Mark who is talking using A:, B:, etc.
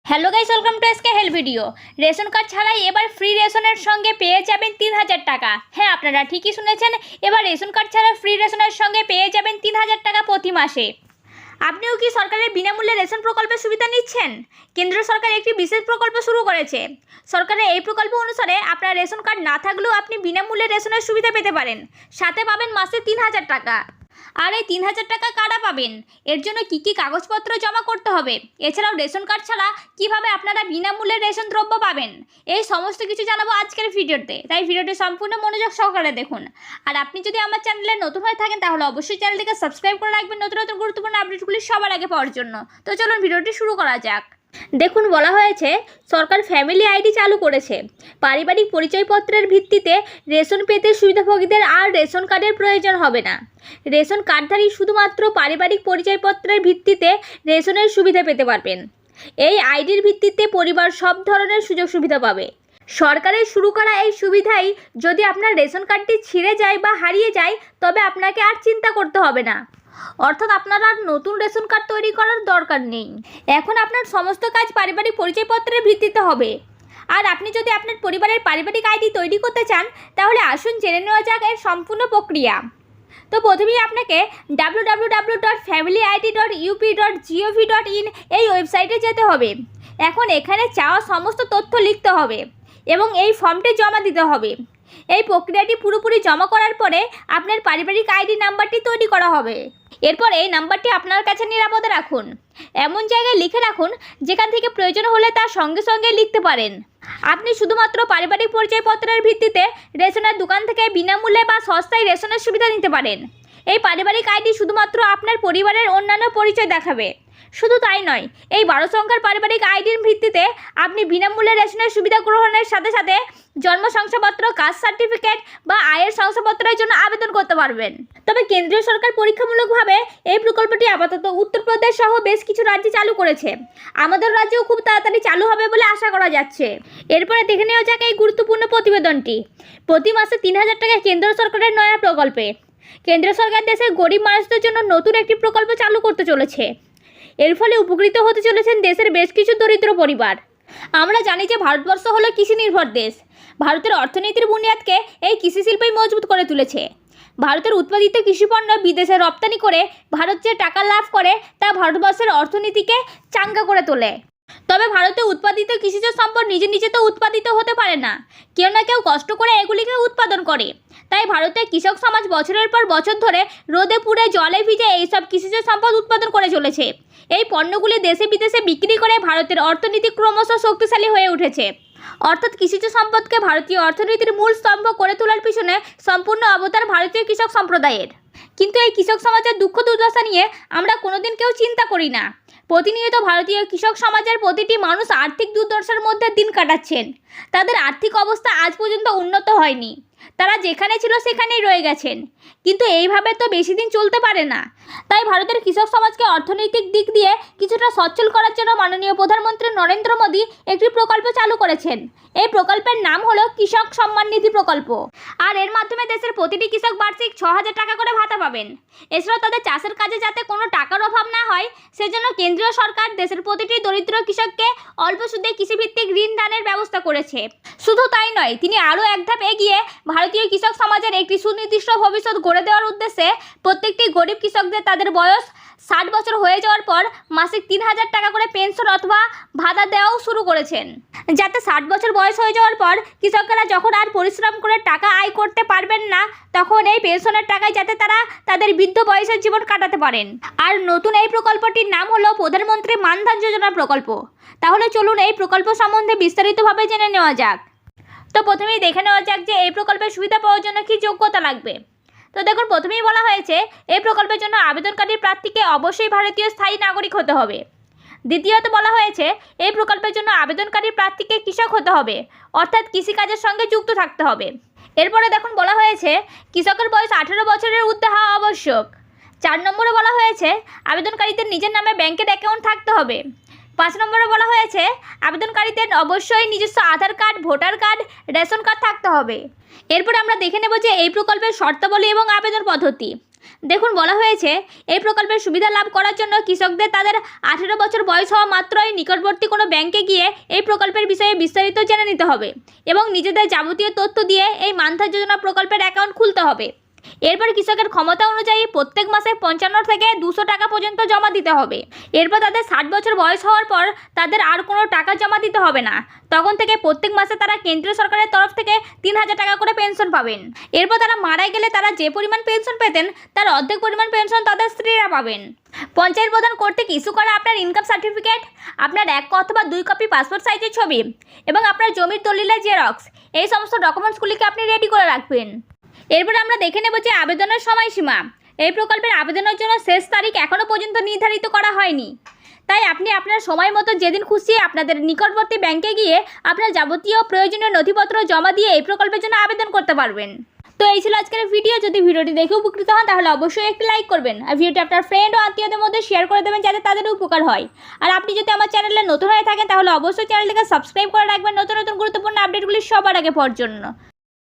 A: Hello guys, welcome to SK help video. Ration card ছাড়াই এবার free রেশনের সঙ্গে পেয়ে যাবেন 3000 টাকা। হ্যাঁ, আপনারা ঠিকই শুনেছেন, এবার রেশন কার্ড ছাড়া ফ্রি রেশনের সঙ্গে পেয়ে যাবেন 3000 টাকা প্রতি মাসে। আপনিও কি সরকারের বিনামূল্যে রেশন প্রকল্পের সুবিধা নিচ্ছেন? কেন্দ্র সরকার একটি বিশেষ প্রকল্প শুরু করেছে। সরকারের এই প্রকল্প অনুসারে আপনার রেশন কার্ড না থাকলেও আপনি বিনামূল্যে রেশনের সুবিধা পেতে পারেন। সাথে পাবেন মাসে 3000 টাকা। আর এই 3000 টাকা কারা পাবেন? এর জন্য কি কি কাগজপত্র জমা করতে হবে, এছাড়াও রেশন কার্ড ছাড়া কিভাবে আপনারা বিনামূল্যে রেশন দ্রব্য পাবেন, এই সমস্ত কিছু জানাবো আজকের ভিডিওতে। তাই ভিডিওটি সম্পূর্ণ মনোযোগ সহকারে দেখুন। আর আপনি যদি আমার চ্যানেলে নতুন হয়ে থাকেন তাহলে অবশ্যই চ্যানেলটিকে সাবস্ক্রাইব করে রাখবেন নতুন নতুন গুরুত্বপূর্ণ আপডেটগুলি সবার আগে পাওয়ার জন্য। তো চলুন ভিডিওটি শুরু করা যাক। দেখুন, বলা হয়েছে সরকার ফ্যামিলি আইডি চালু করেছে। পারিবারিক পরিচয়পত্রের ভিত্তিতে রেশন পেতে সুবিধাভোগীদের আর রেশন কার্ডের প্রয়োজন হবে না। রেশন কার্ডধারী শুধুমাত্র পারিবারিক পরিচয়পত্রের ভিত্তিতে রেশনের সুবিধা পেতে পারবেন। এই আইডির ভিত্তিতে পরিবার সব ধরনের সুযোগ সুবিধা পাবে। সরকারের শুরু করা এই সুবিধাই যদি আপনার রেশন কার্ডটি ছিঁড়ে যায় বা হারিয়ে যায় তবে আপনাকে আর চিন্তা করতে হবে না। অর্থাৎ আপনার আর নতুন রেশন কার্ড তৈরি করার দরকার নেই। এখন আপনার সমস্ত কাজ পারিবারিক পরিচয়পত্রের ভিত্তিতে হবে। আর আপনি যদি আপনার পরিবারের পারিবারিক আইডি তৈরি করতে চান তাহলে আসুন জেনে নেওয়া যাক এর সম্পূর্ণ প্রক্রিয়া। তো প্রথমেই আপনাকে www.familyd.up.gov.in এই ওয়েবসাইটে যেতে হবে। এখন এখানে চাওয়া সমস্ত তথ্য লিখতে হবে এবং এই ফর্মটি জমা দিতে হবে। এই প্রক্রিয়াটি পুরোপুরি জমা করার পরে আপনার পারিবারিক আইডি নাম্বারটি তৈরি করা হবে। এরপর এই নাম্বারটি আপনার কাছে নিরাপদে রাখুন। এমন জায়গায় লিখে রাখুন যেখান থেকে প্রয়োজন হলে তার সঙ্গে সঙ্গে লিখতে পারেন। আপনি শুধুমাত্র পারিবারিক পরিচয়পত্রের ভিত্তিতে রেশনের দোকান থেকে বিনামূল্যে বা সস্তায় রেশনের সুবিধা নিতে পারেন। এই পারিবারিক আইডি শুধুমাত্র আপনার পরিবারের অন্যান্য পরিচয় দেখাবে। শুধু তাই নয়, এই 12 সংখ্যার পারিবারিক আইডির ভিত্তিতে আপনি বিনামূল্যে রেশনের সুবিধা গ্রহণের সাথে সাথে জন্ম শংসাপত্র, কাস্ট সার্টিফিকেট বা আয়ের শংসাপত্রের জন্য আবেদন করতে পারবেন। তবে কেন্দ্রীয় সরকার পরীক্ষামূলকভাবে এই প্রকল্পটি আপাতত উত্তরপ্রদেশ সহ বেশ কিছু রাজ্যে চালু করেছে। আমাদের রাজ্যেও খুব তাড়াতাড়ি চালু হবে বলে আশা করা যাচ্ছে। এরপরে দেখে নেওয়া যাক এই গুরুত্বপূর্ণ প্রতিবেদনটি। প্রতি মাসে 3000 টাকা কেন্দ্র সরকারের নয়া প্রকল্পে। কেন্দ্র সরকার দেশের গরিব মানুষদের জন্য নতুন একটি প্রকল্প চালু করতে চলেছে। এর ফলে উপকৃত হতে চলেছেন দেশের বেশ কিছু দরিদ্র পরিবার। আমরা জানি যে ভারতবর্ষ হলো কৃষি নির্ভর দেশ। ভারতের অর্থনীতির বুনিয়াদকে এই কৃষি শিল্পই মজবুত করে তুলেছে। ভারতের উৎপাদিত কৃষিপণ্য বিদেশে রপ্তানি করে ভারত যে টাকা লাভ করে তা ভারতবর্ষের অর্থনীতিকে চাঙ্গা করে তোলে। তবে ভারতে উৎপাদিত কৃষিজ সম্পদ নিজে নিজে তো উৎপাদিত হতে পারে না, কেউ না কেউ কষ্ট করে এগুলিকে উৎপাদন করে। তাই ভারতের কৃষক সমাজ বছরের পর বছর ধরে রোদে পুড়ে জলে ভিজে এইসব কৃষিজ সম্পদ উৎপাদন করে চলেছে। এই পণ্যগুলি দেশে বিদেশে বিক্রি করে ভারতের অর্থনীতি ক্রমশ শক্তিশালী হয়ে উঠেছে। অর্থাৎ কৃষিজ সম্পদকে ভারতীয় অর্থনীতির মূল স্তম্ভ করে তোলার পিছনে সম্পূর্ণ অবদান ভারতীয় কৃষক সম্প্রদায়ের। কিন্তু এই কৃষক সমাজের দুঃখ দুর্দশা নিয়ে আমরা কোনোদিন কেউ চিন্তা করি না। প্রতিনিয়ত ভারতীয় কৃষক সমাজের প্রতিটি মানুষ আর্থিক দুর্দশার মধ্যে দিন কাটাচ্ছেন। তাদের আর্থিক অবস্থা আজ পর্যন্ত উন্নত হয়নি। তারা যেখানে ছিল সেখানেই রয়ে গেছেন। কিন্তু এইভাবে তো বেশি দিন চলতে পারে না। তাই ভারতের কৃষক সমাজকে অর্থনৈতিক দিক দিয়ে কিছুটা সচ্ছল করার জন্য মাননীয় প্রধানমন্ত্রী নরেন্দ্র মোদী একটি প্রকল্প চালু করেছেন। এই প্রকল্পের নাম হলো কৃষক সম্মান নিধি প্রকল্প। আর এর মাধ্যমে দেশের প্রতিটি কৃষক বার্ষিক 6000 টাকা করে ভাতা পাবেন। এছাড়াও তাদের চাষের কাজে যাতে কোনো টাকার অভাব না হয় সেজন্য কেন্দ্রীয় সরকার দেশের প্রতিটি দরিদ্র কৃষককে অল্প সুদে কৃষিভিত্তিক ঋণ দানের ব্যবস্থা করেছে। শুধু তাই নয়, তিনি আরও এক ধাপ এগিয়ে ভারতীয় কৃষক সমাজের একটি সুনির্দিষ্ট ভবিষ্যৎ গড়ে দেওয়ার উদ্দেশ্যে প্রত্যেকটি গরিব কৃষকদের তাদের বয়স 60 বছর হয়ে যাওয়ার পর মাসিক 3000 টাকা করে পেনশন অথবা ভাতা দেওয়াও শুরু করেছেন। যাতে 60 বছর বয়স হয়ে যাওয়ার পর কৃষকেরা যখন আর পরিশ্রম করে টাকা আয় করতে পারবেন না তখন এই পেনশনের টাকায় যাতে তারা তাদের বৃদ্ধ বয়সের জীবন কাটাতে পারেন। আর নতুন এই প্রকল্পটির নাম হলো প্রধানমন্ত্রী মানধন যোজনা প্রকল্প। তাহলে চলুন এই প্রকল্প সম্বন্ধে বিস্তারিতভাবে জেনে নেওয়া যাক। তো প্রথমেই দেখে নেওয়া যাক যে এই প্রকল্পের সুবিধা পাওয়ার জন্য কী যোগ্যতা লাগবে। তো দেখুন, প্রথমেই বলা হয়েছে এই প্রকল্পের জন্য আবেদনকারী প্রার্থীকে অবশ্যই ভারতীয় স্থায়ী নাগরিক হতে হবে। দ্বিতীয়ত বলা হয়েছে এই প্রকল্পের জন্য আবেদনকারী প্রার্থীকে কৃষক হতে হবে, অর্থাৎ কৃষিকাজের সঙ্গে যুক্ত থাকতে হবে। এরপরে দেখুন বলা হয়েছে কৃষকের বয়স 18 বছরের ঊর্ধ্বে হওয়া আবশ্যক। 4 নম্বরে বলা হয়েছে আবেদনকারীদের নিজের নামে ব্যাংকের অ্যাকাউন্ট থাকতে হবে। 5 নম্বরে বলা হয়েছে আবেদনকারীদের অবশ্যই নিজস্ব Aadhaar card, voter card, ration card থাকতে হবে। এরপর আমরা দেখে নেব যে এই প্রকল্পের শর্তাবলী এবং আবেদন পদ্ধতি। দেখুন, বলা হয়েছে এই প্রকল্পের সুবিধা লাভ করার জন্য কৃষকদের তাদের 18 বছর বয়স হওয়া মাত্রই নিকটবর্তী কোনো ব্যাংকে গিয়ে এই প্রকল্পের বিষয়ে বিস্তারিত জেনে নিতে হবে এবং নিজেদের যাবতীয় তথ্য দিয়ে এই মানধন যোজনা প্রকল্পের অ্যাকাউন্ট খুলতে হবে। এরপর কৃষকের ক্ষমতা অনুযায়ী প্রত্যেক মাসে 55 থেকে 200 টাকা পর্যন্ত জমা দিতে হবে। এরপর তাদের 60 বছর বয়স হওয়ার পর তাদের আর কোনো টাকা জমা দিতে হবে না। তখন থেকে প্রত্যেক মাসে তারা কেন্দ্রীয় সরকারের তরফ থেকে 3000 টাকা করে পেনশন পাবেন। এরপর তারা মারা গেলে তারা যে পরিমাণ পেনশন পেতেন তার অর্ধেক পরিমাণ পেনশন তাদের স্ত্রীরা পাবেন। পঞ্চায়েত প্রধান কর্তৃক ইস্যু করা আপনার ইনকাম সার্টিফিকেট, আপনার 1 অথবা 2 কপি পাসপোর্ট সাইজের ছবি এবং আপনার জমির দলিলের জেরক্স, এই সমস্ত ডকুমেন্টসগুলিকে আপনি রেডি করে রাখবেন। এরপর আমরা দেখে নেব যে আবেদনের সময়সীমা। এই প্রকল্পের আবেদনের জন্য শেষ তারিখ এখনও পর্যন্ত নির্ধারিত করা হয়নি, তাই আপনি আপনার সময় মতো যেদিন খুশি আপনাদের নিকটবর্তী ব্যাংকে গিয়ে আপনার যাবতীয় প্রয়োজনীয় নথিপত্র জমা দিয়ে এই প্রকল্পের জন্য আবেদন করতে পারবেন। তো এই ছিল আজকের ভিডিও। যদি ভিডিওটি দেখে উপকৃত হন তাহলে অবশ্যই একটি লাইক করবেন আর ভিডিওটি আপনার ফ্রেন্ড ও আত্মীয়দের মধ্যে শেয়ার করে দেবেন যাতে তাদের উপকার হয়। আর আপনি যদি আমার চ্যানেলে নতুন হয়ে থাকেন তাহলে অবশ্যই চ্যানেলটিকে সাবস্ক্রাইব করে রাখবেন নতুন নতুন গুরুত্বপূর্ণ আপডেটগুলি সবার আগে পাওয়ার জন্য।